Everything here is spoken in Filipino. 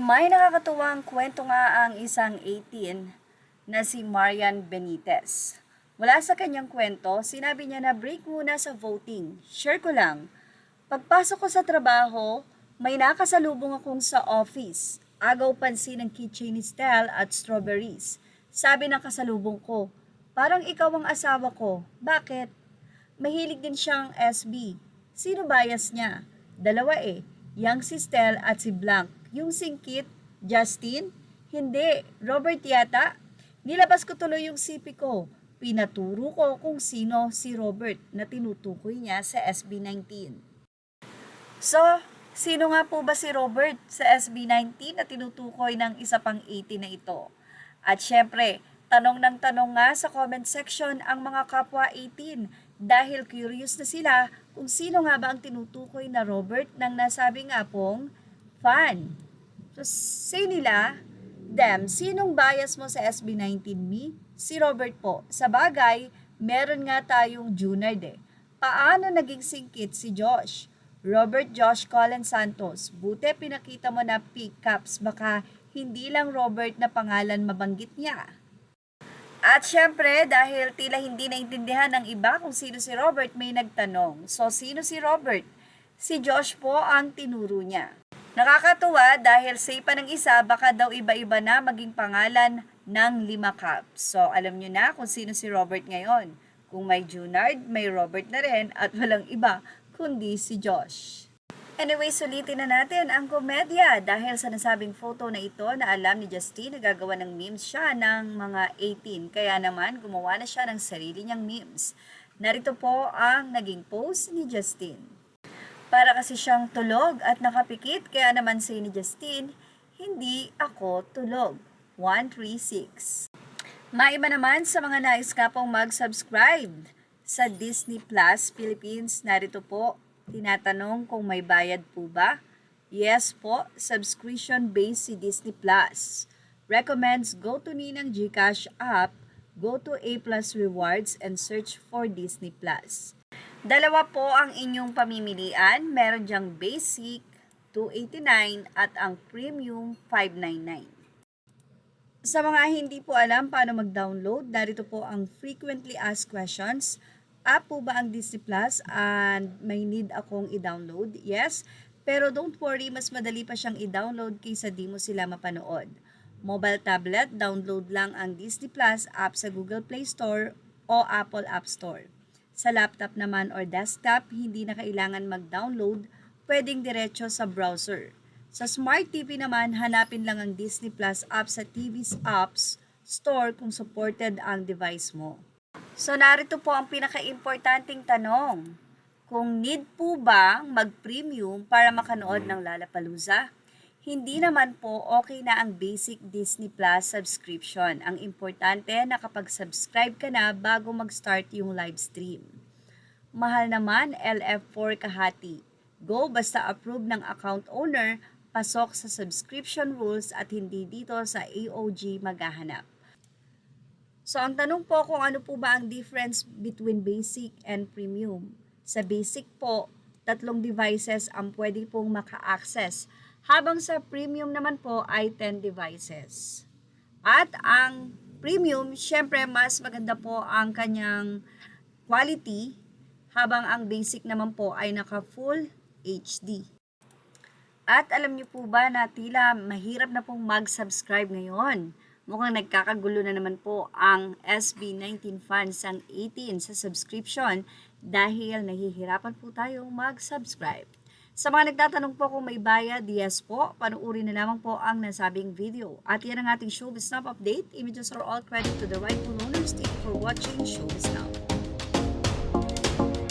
May nakakatuwang kwento nga ang isang 18 na si Marian Benitez. Mula sa kanyang kwento, sinabi niya na break muna sa voting. Share ko lang. Pagpasok ko sa trabaho, may nakasalubong akong sa office. Agaw pansin ng keychain ni Stell at strawberries. Sabi ng kasalubong ko, parang ikaw ang asawa ko. Bakit? Mahilig din siyang SB. Sino bias niya? Dalawa eh. Yang si Stell at si Blank. Yung singkit, Justin? Hindi, Robert yata. Nilabas ko tuloy yung CP ko. Pinaturo ko kung sino si Robert na tinutukoy niya sa SB19. So, sino nga po ba si Robert sa SB19 na tinutukoy ng isa pang 18 na ito? At syempre, tanong ng tanong nga sa comment section ang mga kapwa 18 dahil curious na sila kung sino nga ba ang tinutukoy na Robert ng nasabi nga pong fan. So, say nila, sinong bias mo sa SB19 me? Si Robert po. Sa bagay, meron nga tayong Junard eh. Paano naging singkit si Josh? Robert Josh Colin Santos. Buti pinakita mo na pickups, baka hindi lang Robert na pangalan mabanggit niya. At syempre, dahil tila hindi naintindihan ng iba kung sino si Robert, may nagtanong. So, sino si Robert? Si Josh po ang tinuro niya. Nakakatuwa dahil say pa ng isa, baka daw iba-iba na maging pangalan ng 5 cups. So, alam nyo na kung sino si Robert ngayon. Kung may Junard, may Robert na rin at walang iba kundi si Josh. Anyway, sulitin na natin ang komedya dahil sa nasabing photo na ito na alam ni Justin na gagawa ng memes siya ng mga 18. Kaya naman, gumawa na siya ng sarili niyang memes. Narito po ang naging post ni Justin. Para kasi siyang tulog at nakapikit, kaya naman say ni Justin, hindi ako tulog. 136. Maiba naman sa mga nais ka pong mag-subscribe sa Disney Plus Philippines. Narito po, tinatanong kung may bayad po ba? Yes po, subscription-based si Disney Plus. Recommends go to Ninang GCash app, go to A Plus Rewards and search for Disney Plus. Dalawa po ang inyong pamimilian. Meron diyang basic, $289 at ang premium, $599. Sa mga hindi po alam paano mag-download, narito po ang frequently asked questions. App po ba ang Disney Plus and may need akong i-download? Yes, pero don't worry, mas madali pa siyang i-download kaysa di mo sila mapanood. Mobile tablet, download lang ang Disney Plus app sa Google Play Store o Apple App Store. Sa laptop naman or desktop, hindi na kailangan mag-download, pwedeng diretso sa browser. Sa Smart TV naman, hanapin lang ang Disney Plus app sa TV's Apps Store kung supported ang device mo. So, narito po ang pinaka-importanting tanong. Kung need po ba mag-premium para makanood ng Lollapalooza? Hindi naman po okay na ang basic Disney Plus subscription. Ang importante na kapag subscribe ka na bago mag-start yung live stream. Mahal naman, LF4 kahati. Go basta approve ng account owner, pasok sa subscription rules at hindi dito sa AOG maghahanap. So, ang tanong po kung ano po ba ang difference between basic and premium. Sa basic po, 3 devices ang pwede pong maka-access. Habang sa premium naman po ay 10 devices. At ang premium, syempre mas maganda po ang kanyang quality. Habang ang basic naman po ay naka-full HD. At alam niyo po ba na tila mahirap na pong mag-subscribe ngayon? Mukhang nagkakagulo na naman po ang SB19 fans ang 18 sa subscription dahil nahihirapan po tayong mag-subscribe. Sa mga nagtatanong po kung may bayad, yes po, panuuri na lamang po ang nasabing video. At yan ang ating Showbiz Now update. Images are all credit to the rightful owners. Thank you for watching Showbiz Now.